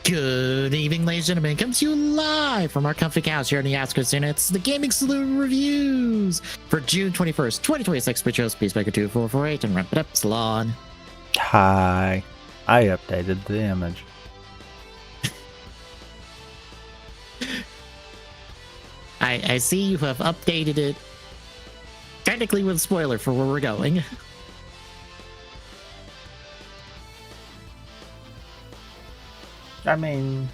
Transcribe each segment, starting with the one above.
Good evening, ladies and gentlemen. Comes to you live from our comfy couch here in the Oscars, and it's the Gaming Saloon reviews for June 21st, 2026. Which host Peacemaker 2448 and Ramp It Up Salon. Hi. I updated the image. I see you have updated it, technically with a spoiler for where we're going. I mean,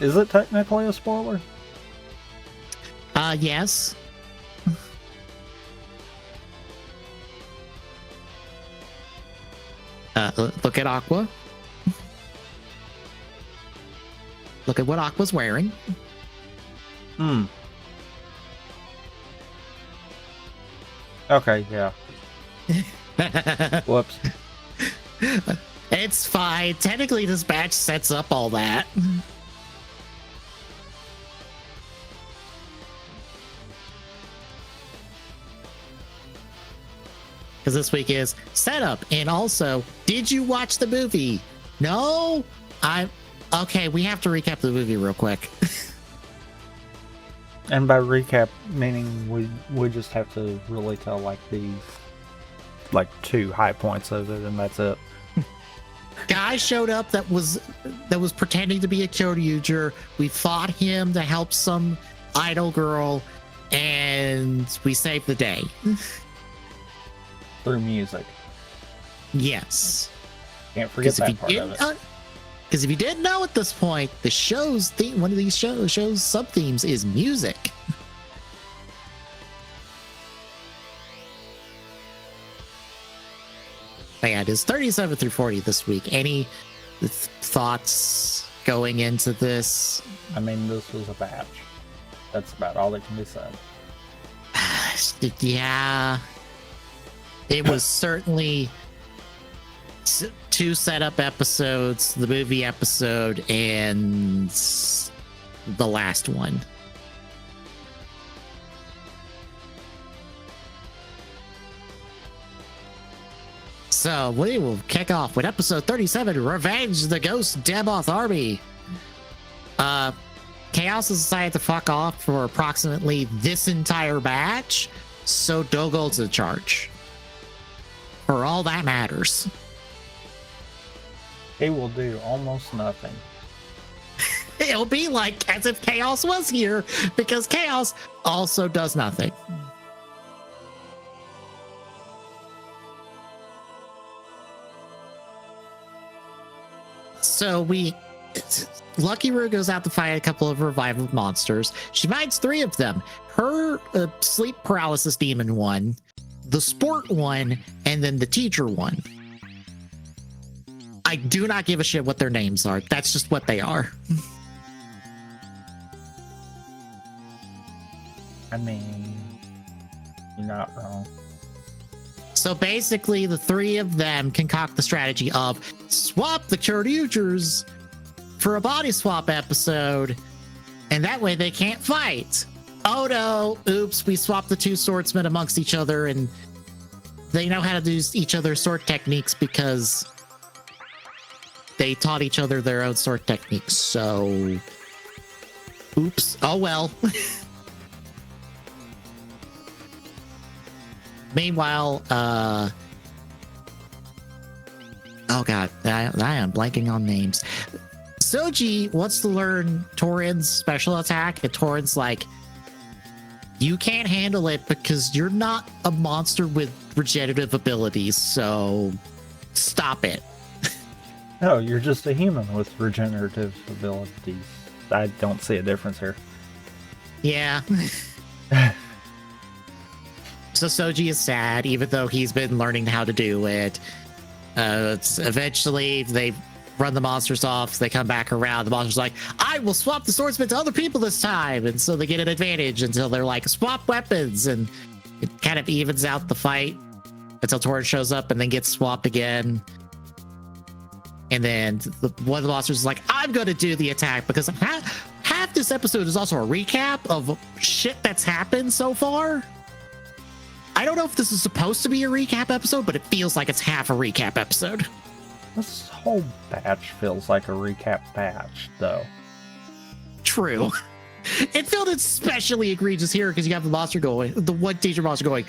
is it technically a spoiler? Yes. Look at Aqua. Look at what Aqua's wearing. Okay, yeah. Whoops. It's fine. Technically, this batch sets up all that. Because this week is setup, and also, did you watch the movie? No? Okay, we have to recap the movie real quick. And by recap, meaning we just have to really tell like the two high points of it, and that's it. Guy showed up that was pretending to be a Kyoryuger. We fought him to help some idol girl, and we saved the day. Through music. Yes. Can't forget that part of it. Because if you didn't know at this point, the show's theme, one of these show's sub themes is music. yeah, it is 37 through 40 this week. Any thoughts going into this? I mean, this was a batch. That's about all that can be said. Yeah. It was certainly 2 setup episodes, the movie episode, and the last one. So we will kick off with episode 37, Revenge the Ghost Demoth Army. Chaos has decided to fuck off for approximately this entire batch, so Dogol's in charge. For all that matters. He will do almost nothing. It'll be like as if Chaos was here, because Chaos also does nothing. So Lucky Roo goes out to fight a couple of revived monsters. She finds 3 of them. Her sleep paralysis demon one, the sport one, and then the teacher one. I do not give a shit what their names are. That's just what they are. I mean, you're not wrong. So basically, the 3 of them concoct the strategy of swap the Kyoryugers for a body swap episode, and that way they can't fight. Oh no, oops, we swapped the 2 swordsmen amongst each other, and they know how to do each other's sword techniques because they taught each other their own sword techniques. So, oops, oh well. Meanwhile, oh god, I am blanking on names. Soji wants to learn Torin's special attack, and Torin's like, you can't handle it because you're not a monster with regenerative abilities, so stop it. No, you're just a human with regenerative abilities. I don't see a difference here. Yeah. So Soji is sad, even though he's been learning how to do it. Eventually, they run the monsters off. They come back around. The monster's like, I will swap the swordsman to other people this time. And so they get an advantage until they're like, swap weapons. And it kind of evens out the fight until Torin shows up and then gets swapped again. And then one of the monsters is like, I'm going to do the attack, because half this episode is also a recap of shit that's happened so far. I don't know if this is supposed to be a recap episode, but it feels like it's half a recap episode. This whole batch feels like a recap batch, though. True. It felt especially egregious here because you have the monster going, the one teacher monster going,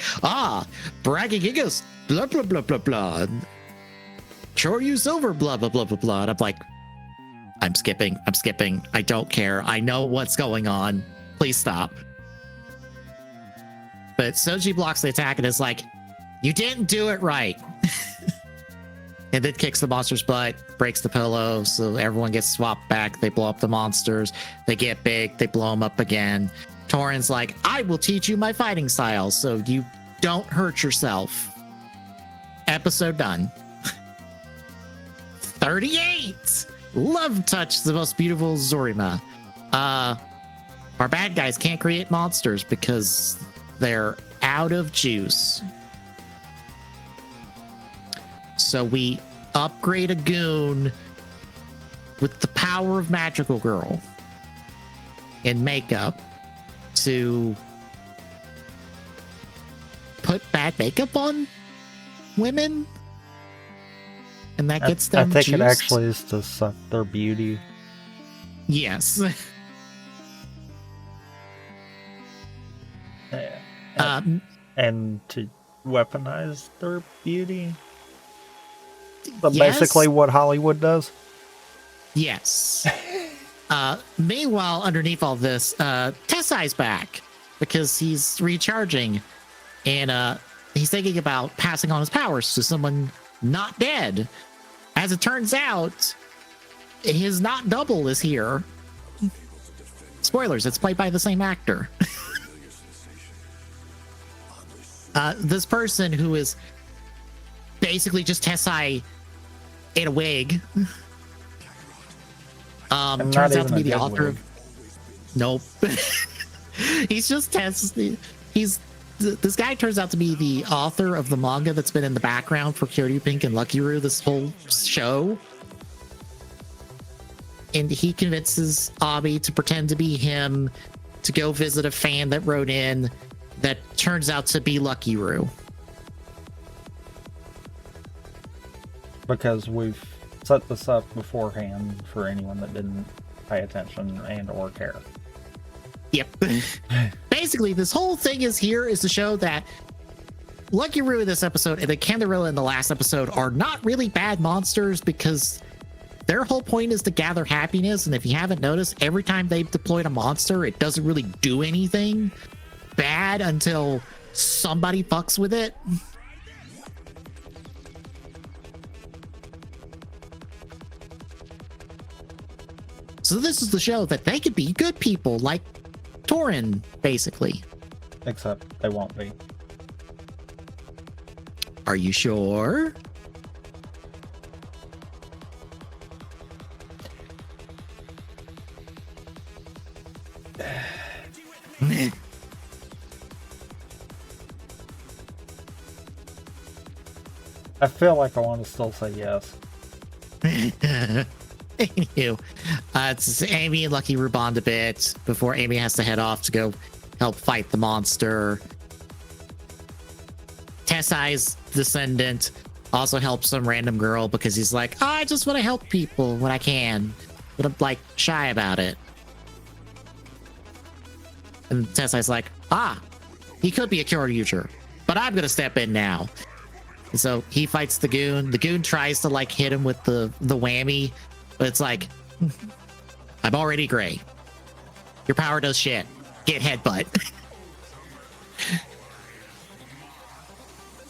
bragging gigas, blah, blah, blah, blah, blah. Choryu Silver, blah, blah, blah, blah, blah. And I'm like, I'm skipping. I don't care. I know what's going on. Please stop. But Soji blocks the attack and is like, you didn't do it right. And then kicks the monster's butt, breaks the pillow, so everyone gets swapped back. They blow up the monsters. They get big. They blow them up again. Torin's like, I will teach you my fighting style so you don't hurt yourself. Episode done. 38! Love touch, the most beautiful Zorima. Our bad guys can't create monsters because they're out of juice. So we upgrade a goon with the power of Magical Girl and makeup to put bad makeup on women, and that gets them I think juiced. it actually is to suck their beauty. Yes. And to weaponize their beauty. But yes. basically what Hollywood does. Yes. Meanwhile, underneath all this, Tessai's back because he's recharging, and he's thinking about passing on his powers to someone not dead. As it turns out, his not double is here. Spoilers, it's played by the same actor. This person who is basically just Tessai in a wig. And Turns not out to be even the a good author wig. of. Nope. He's just this guy turns out to be the author of the manga that's been in the background for Kyoryu Pink and Lucky Roo this whole show. And he convinces Abi to pretend to be him to go visit a fan that wrote in that turns out to be Lucky Roo. Because we've set this up beforehand for anyone that didn't pay attention and or care. Yep. Basically, this whole thing is to show that Lucky Roo in this episode and the Canderilla in the last episode are not really bad monsters because their whole point is to gather happiness. And if you haven't noticed, every time they've deployed a monster, it doesn't really do anything bad until somebody fucks with it. So this is the show that they could be good people like Torin, basically. Except they won't be. Are you sure? I feel like I want to still say yes. Anywho, it's Amy and Lucky Roo bond a bit before Amy has to head off to go help fight the monster. Tessai's descendant also helps some random girl because he's like, oh, I just want to help people when I can, but I'm like shy about it. And Tessai's like, he could be a Kyoryuger, but I'm gonna step in now. And so he fights the goon. The goon tries to like hit him with the whammy, but it's like, I'm already gray. Your power does shit. Get headbutt.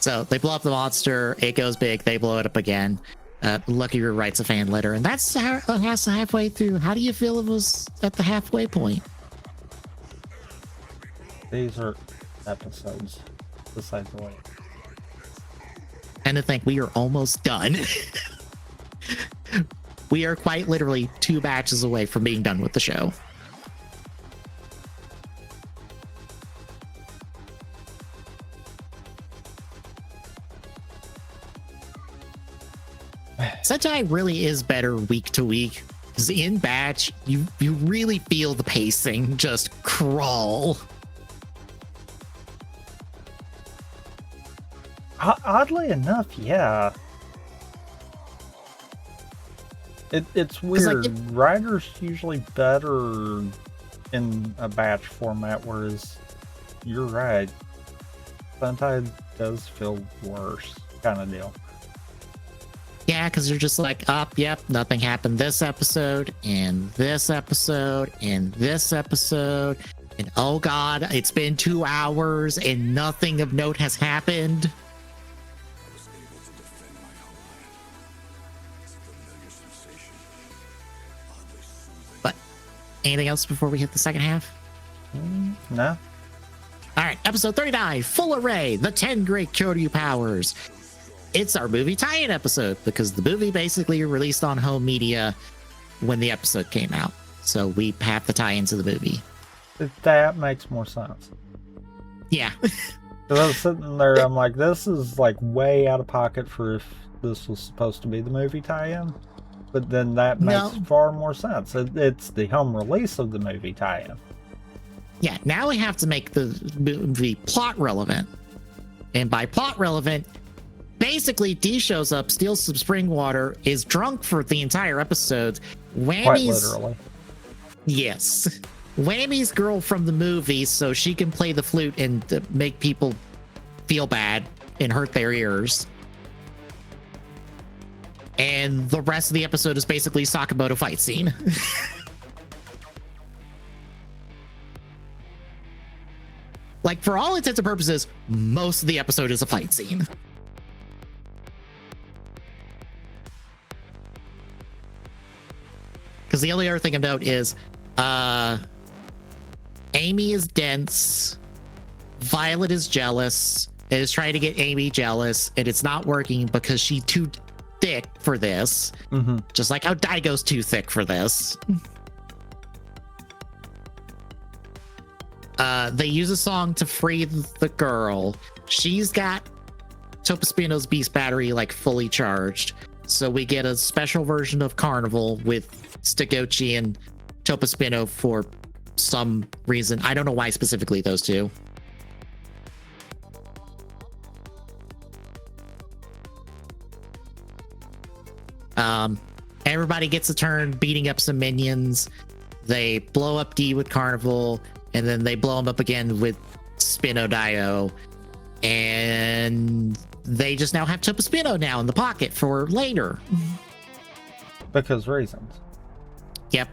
So they blow up the monster. It goes big. They blow it up again. Lucky Roo writes a fan letter, and that's halfway through. How do you feel it was at the halfway point? These are episodes, besides the way. And to think we are almost done. We are quite literally 2 batches away from being done with the show. Sentai really is better week to week. Because in batch, you really feel the pacing just crawl. Oddly enough, yeah. It's weird. Writer's usually better in a batch format, whereas you're right. Sentai does feel worse, kind of deal. Yeah, because you're just like, yep, nothing happened this episode, and this episode, and this episode, and oh god, it's been 2 hours, and nothing of note has happened. But anything else before we hit the second half? No. All right, episode 39, Full Array, the 10 Great Kyoryu Powers. It's our movie tie-in episode because the movie basically released on home media when the episode came out. So we have the tie-in to the movie. That makes more sense. Yeah. Because I was sitting there, I'm like, this is like way out of pocket for if this was supposed to be the movie tie-in. But then that makes far more sense. It's the home release of the movie tie-in. Yeah, now we have to make the movie plot relevant. And by plot relevant, basically D shows up, steals some spring water, is drunk for the entire episode. Quite literally. Yes. Whammy's girl from the movie so she can play the flute and make people feel bad and hurt their ears. And the rest of the episode is basically Sakamoto fight scene. Like, for all intents and purposes, most of the episode is a fight scene. Because the only other thing of note is Amy is dense, Violet is jealous, is trying to get Amy jealous, and it's not working because she's too thick for this. Mm-hmm. Just like how Daigo's too thick for this. They use a song to free the girl. She's got Topaspino's Beast Battery like fully charged. So we get a special version of Carnival with Stagochi and Topaspino for some reason. I don't know why specifically those two. Everybody gets a turn beating up some minions. They blow up D with Carnival, and then they blow him up again with Spino Dio. And they just now have Topaspino now in the pocket for later. Because reasons. Yep.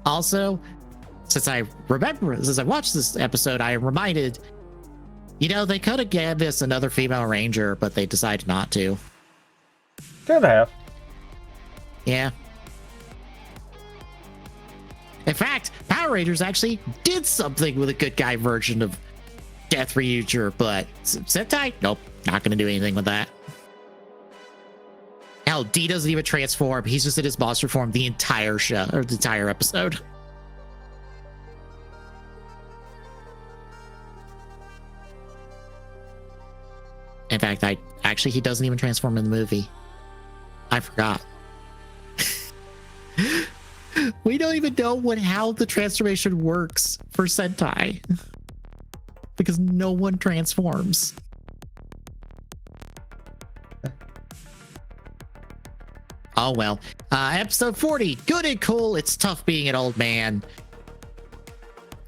Also, since I watched this episode, I am reminded, they could have given this another female ranger, but they decided not to. Could have. Yeah. In fact, Power Rangers actually did something with a good guy version of Death Ryuger, but Sentai, nope, not going to do anything with that. Hell, D doesn't even transform. He's just in his monster form the entire show, or the entire episode. In fact, he doesn't even transform in the movie. I forgot. We don't even know how the transformation works for Sentai. Because no one transforms. Oh well. Episode 40. Good and cool. It's tough being an old man.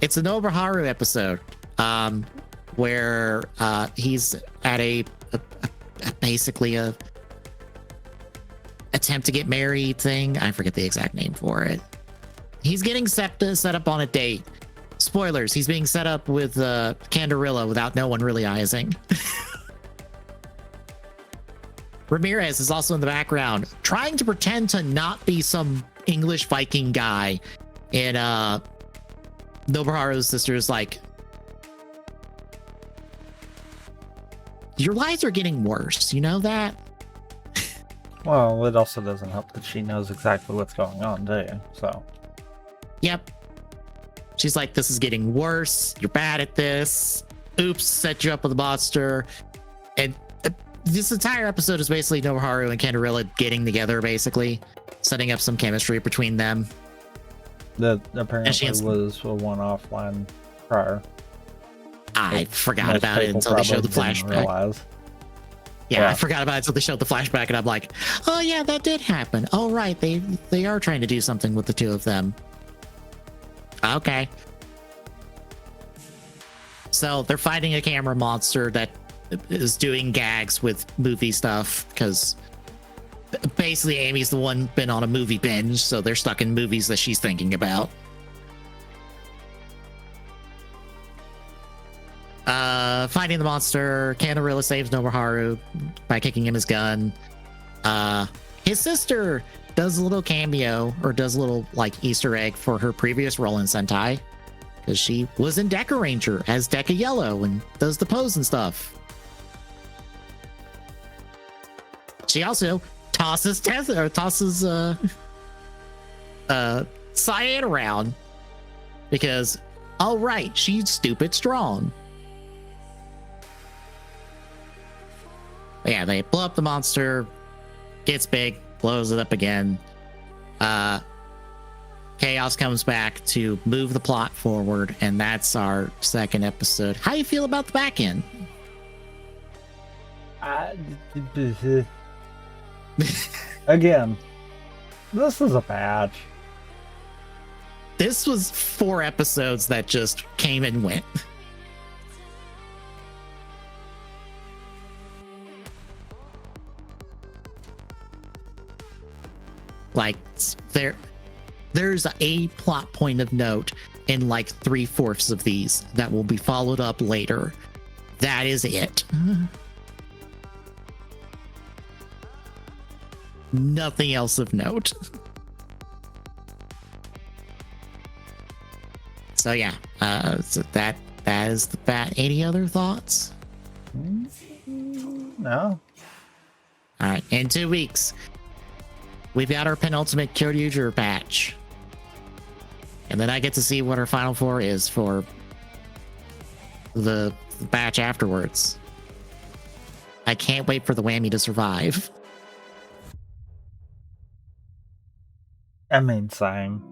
It's a Nobuharu episode. Where he's at a basically a attempt to get married thing. I forget the exact name for it. He's getting set up on a date. Spoilers, he's being set up with Candarilla without no one realizing. Ramirez is also in the background, trying to pretend to not be some English Viking guy. And Nobuharu's sister's like, your lies are getting worse, you know that? Well, it also doesn't help that she knows exactly what's going on, too, so. Yep. She's like, this is getting worse. You're bad at this. Oops, set you up with a monster. And this entire episode is basically Nobuharu and Candarilla getting together, basically. Setting up some chemistry between them. That apparently was a one-off line prior. I forgot about it until they showed the flashback. Yeah, I forgot about it until they showed the flashback, and I'm like, oh yeah, that did happen. Oh right, they are trying to do something with the two of them. Okay. So they're fighting a camera monster that is doing gags with movie stuff, because basically Amy's the one been on a movie binge, so they're stuck in movies that she's thinking about. Fighting the monster, Candarilla saves Nobuharu by kicking him his gun. His sister does a little cameo, or does a little like Easter egg for her previous role in Sentai, because she was in Deca Ranger as Deca Yellow and does the pose and stuff. She also tosses Cyan around because, oh right, she's stupid strong. But yeah, they blow up the monster, gets big, blows it up again. Chaos comes back to move the plot forward, and that's our second episode. How do you feel about the back end? Again, this is a patch. This was 4 episodes that just came and went. Like, there's a plot point of note in like 3/4 of these that will be followed up later. That is it. Nothing else of note. So yeah, so that's that is that. Any other thoughts? No. All right. In 2 weeks, we've got our penultimate Kyoryuger batch. And then I get to see what our final four is for the batch afterwards. I can't wait for the whammy to survive. I mean, same.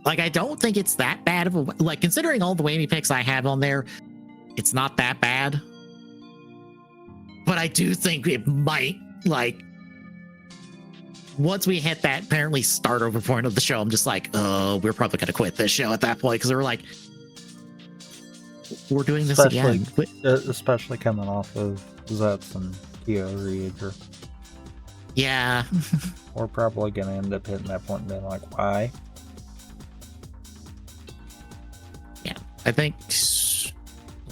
Like, I don't think it's that bad of a... Like, considering all the whammy picks I have on there, it's not that bad. But I do think it might, like... Once we hit that apparently start over point of the show, I'm just like, oh, we're probably going to quit this show at that point. Because we're like, we're doing this again. Especially coming off of Zyuden Sentai Kyoryuger. Yeah. We're probably going to end up hitting that point and being like, why? Yeah, I think...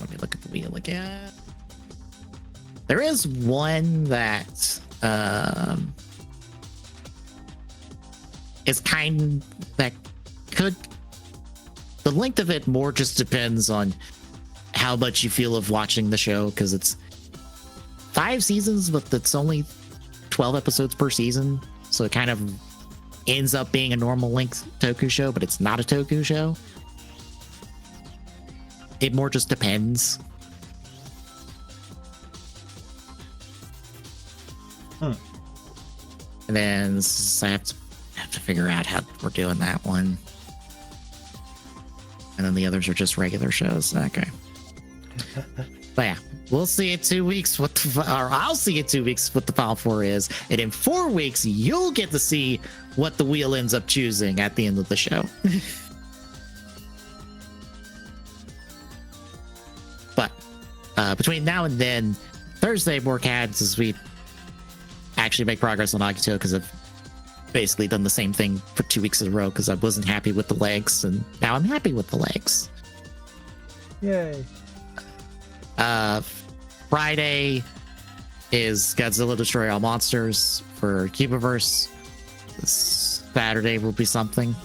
Let me look at the wheel again. There is one that is that could... The length of it more just depends on how much you feel of watching the show, because it's 5 seasons, but it's only 12 episodes per season, so it kind of ends up being a normal length Toku show, but it's not a Toku show. It more just depends. And then I have to figure out how we're doing that one. And then the others are just regular shows. Okay. But yeah, we'll see in 2 weeks or I'll see in 2 weeks what the final four is. And in 4 weeks, you'll get to see what the wheel ends up choosing at the end of the show. But between now and then, Thursday more cads as we actually make progress on Agito, because I've basically done the same thing for 2 weeks in a row because I wasn't happy with the legs, and now I'm happy with the legs. Yay. Friday is Godzilla Destroy All Monsters for Cubiverse. Saturday will be something.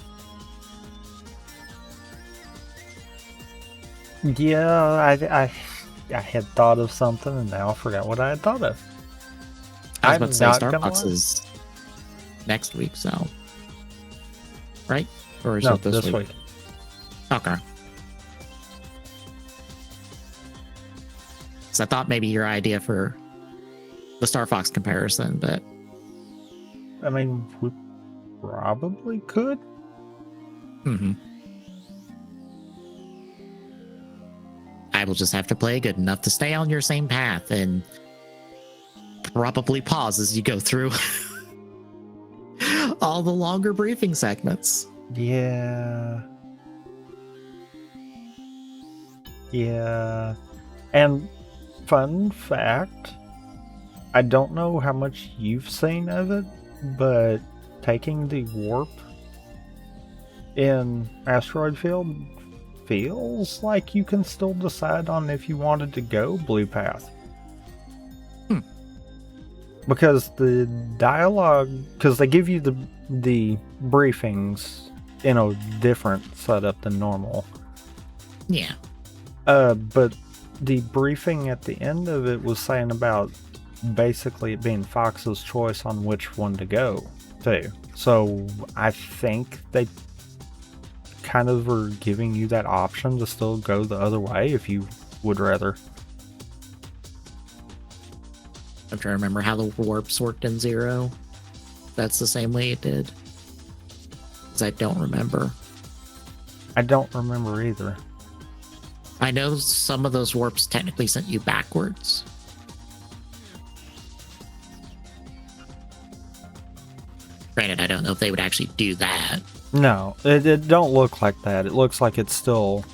Yeah, I had thought of something and now I forgot what I had thought of. I was about to say Starbucks is next week, so right? Or is it this week? Okay. So I thought maybe your idea for the Star Fox comparison, but I mean, we probably could. I will just have to play good enough to stay on your same path and probably pause as you go through all the longer briefing segments. Yeah. And fun fact, I don't know how much you've seen of it, but taking the warp in Asteroid Field feels like you can still decide on if you wanted to go Blue Path. Because the dialogue, because they give you the briefings in a different setup than normal. Yeah. But the briefing at the end of it was saying about basically it being Fox's choice on which one to go to. So I think they kind of are giving you that option to still go the other way if you would rather. I'm trying to remember how the warps worked in Zero. That's the same way it did. Because I don't remember. I don't remember either. I know some of those warps technically sent you backwards. Granted, I don't know if they would actually do that. No, it don't look like that. It looks like it's still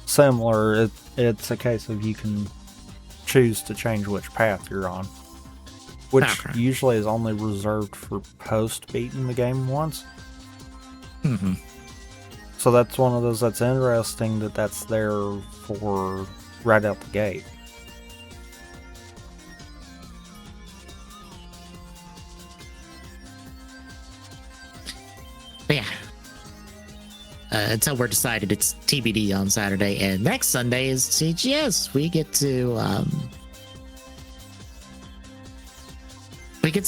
similar. It's a case of you can choose to change which path you're on, which usually is only reserved for post beating the game once. So that's one of those that's interesting that's there for right out the gate. But yeah. until we're decided. It's TBD on Saturday, and next Sunday is CGS. We get to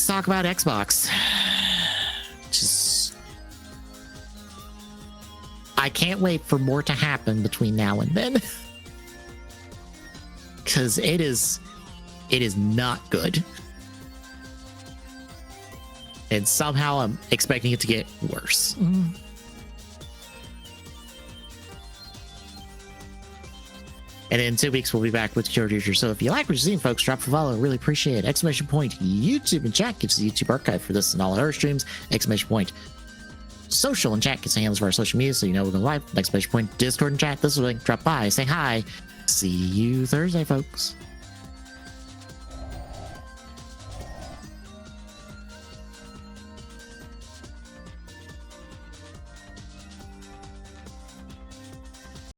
talk about Xbox. Just, I can't wait for more to happen between now and then, because it is not good, and somehow I'm expecting it to get worse. And in 2 weeks, we'll be back with Kyoryuger. So if you like what you're seeing, folks, drop a follow. Really appreciate it. Exclamation point YouTube and chat gives the YouTube archive for this and all our streams. Exclamation point social and chat gets the handles for our social media, so you know we're going live. Exclamation point Discord and chat. This is a link. Drop by, say hi. See you Thursday, folks.